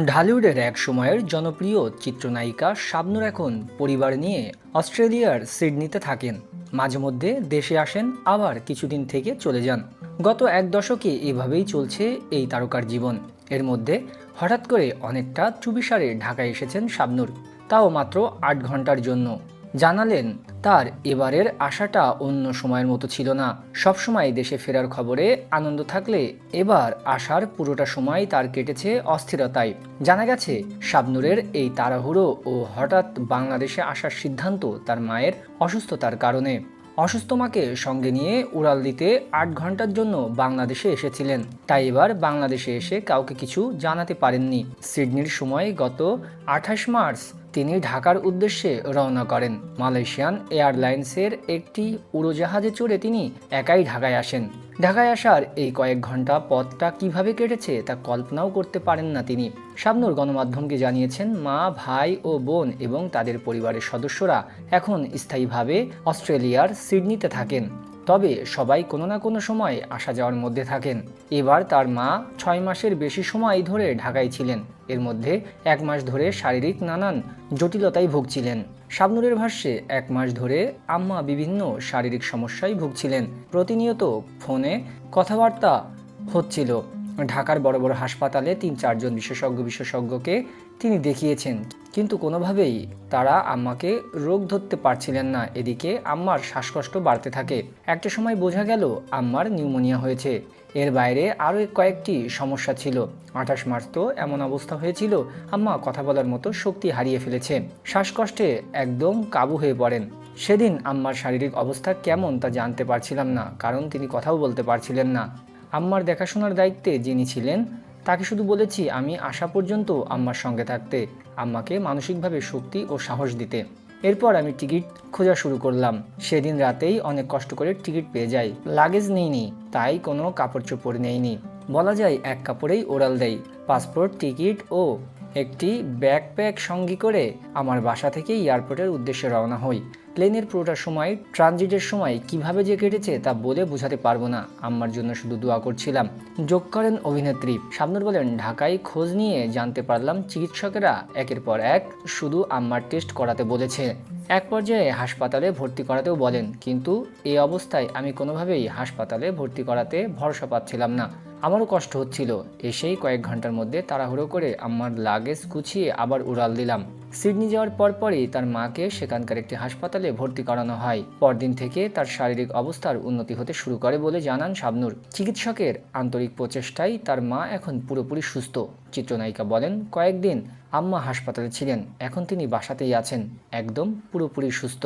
ঢালিউডের এক সময়ের জনপ্রিয় চিত্রনায়িকা শাবনূর এখন পরিবার নিয়ে অস্ট্রেলিয়ার সিডনিতে থাকেন। মাঝে মধ্যে দেশে আসেন, আবার কিছুদিন থেকে চলে যান। গত এক দশকে এভাবেই চলছে এই তারকার জীবন। এর মধ্যে হঠাৎ করে অনেকটা চুবিসারে ঢাকায় এসেছেন শাবনূর, তাও মাত্র 8 ঘন্টার জন্য। জানালেন তার এবারের আশাটা অন্য সময়ের মতো ছিল না। সবসময় দেশে ফেরার খবরে আনন্দ থাকলে এবার আসার পুরোটা সময় তার কেটেছে অস্থিরতায়। জানা গেছে শাবনূরের এই তাড়াহুড়ো ও হঠাৎ বাংলাদেশে আসার সিদ্ধান্ত তার মায়ের অসুস্থতার কারণে। অসুস্থ মাকে সঙ্গে নিয়ে উড়াল দিতে 8 ঘন্টার জন্য বাংলাদেশে এসেছিলেন, তাই এবার বাংলাদেশে এসে কাউকে কিছু জানাতে পারেননি। সিডনির সময় গত 28 মার্চ তিনি ঢাকার উদ্দেশ্যে রওনা করেন। মালয়েশিয়ান এয়ারলাইন্সের একটি উড়োজাহাজে চড়ে তিনি একাই ঢাকায় আসেন। ঢাকায় আসার এই কয়েক ঘন্টা পথটা কিভাবে কেটেছে তা কল্পনাও করতে পারেন না তিনি। শাবনূর গণমাধ্যমকে জানিয়েছেন, মা, ভাই ও বোন এবং তাদের পরিবারের সদস্যরা এখন স্থায়ীভাবে অস্ট্রেলিয়ার সিডনিতে থাকেন। তবে সবাই কোনো না কোনো সময় আসা যাওয়ার মধ্যে থাকেন। এবার তার মা 6 মাসের বেশি সময় ধরে ঢাকায় ছিলেন। এর মধ্যে 1 মাস ধরে শারীরিক নানান জটিলতায় ভুগছিলেন। শাবনূরের ভাষ্যে 1 মাস ধরে আম্মা বিভিন্ন শারীরিক সমস্যায় ভুগছিলেন। প্রতিনিয়ত ফোনে কথাবার্তা হচ্ছিল। ঢাকার বড় বড় হাসপাতালে 3-4 জন বিশেষজ্ঞকে তিনি দেখিয়েছেন, কিন্তু কোনোভাবেই তারা আম্মাকে রোগ ধরতে পারছিলেন না। এদিকে আম্মার শ্বাসকষ্ট বাড়তে থাকে। একটা সময় বোঝা গেল আম্মার নিউমোনিয়া হয়েছে। এর বাইরে আরও কয়েকটি সমস্যা ছিল। 28 মার্চ তো এমন অবস্থা হয়েছিল, আম্মা কথা বলার মতো শক্তি হারিয়ে ফেলেছে। শ্বাসকষ্টে একদম কাবু হয়ে পড়েন। সেদিন আম্মার শারীরিক অবস্থা কেমন তা জানতে পারছিলাম না, কারণ তিনি কথাও বলতে পারছিলেন না। আম্মার দেখাশোনার দায়িত্বে যিনি ছিলেন তাকে শুধু বলেছি আমি আসা পর্যন্ত আম্মার সঙ্গে থাকতে, আম্মাকে মানসিকভাবে শক্তি ও সাহস দিতে। এরপর আমি টিকিট খোঁজা শুরু করলাম। সেদিন রাতেই অনেক কষ্ট করে টিকিট পেয়ে যাই। লাগেজ নেইনি, তাই কোনো কাপড় চোপড় নেইনি। বলা যায় এক কাপড়েই ওড়াল দেয়। পাসপোর্ট, টিকিট ও একটি ব্যাকপ্যাক সঙ্গী করে আমার বাসা থেকে এয়ারপোর্টের উদ্দেশ্যে রওনা হই। প্লেনের পুরোটা সময়, ট্রানজিটের সময় কিভাবে যে কেটেছে তা বলে বোঝাতে পারবো না। আম্মার জন্য শুধু দোয়া করছিলাম। যোগ করেন অভিনেত্রী। শাবনূর বলেন, ঢাকায় খোঁজ নিয়ে জানতে পারলাম চিকিৎসকেরা একের পর এক শুধু আম্মার টেস্ট করাতে বলেছে। এক পর্যায়ে হাসপাতালে ভর্তি করাতেও বলেন, কিন্তু এই অবস্থায় আমি কোনোভাবেই হাসপাতালে ভর্তি করাতে ভরসা পাচ্ছিলাম না। আমারও কষ্ট হচ্ছিল। এসেই কয়েক ঘন্টার মধ্যে তাড়াহুড়ো করে আম্মার লাগেজ গুছিয়ে আবার উড়াল দিলাম। সিডনি যাওয়ার পরপরই তার মাকে সেখানকার একটি হাসপাতালে ভর্তি করানো হয়। পরদিন থেকে তার শারীরিক অবস্থার উন্নতি হতে শুরু করে বলে জানান শাবনূর। চিকিৎসকের আন্তরিক প্রচেষ্টায় তার মা এখন পুরোপুরি সুস্থ। চিত্রনায়িকা বলেন, কয়েকদিন আম্মা হাসপাতালে ছিলেন, এখন তিনি বাসাতেই আছেন, একদম পুরোপুরি সুস্থ।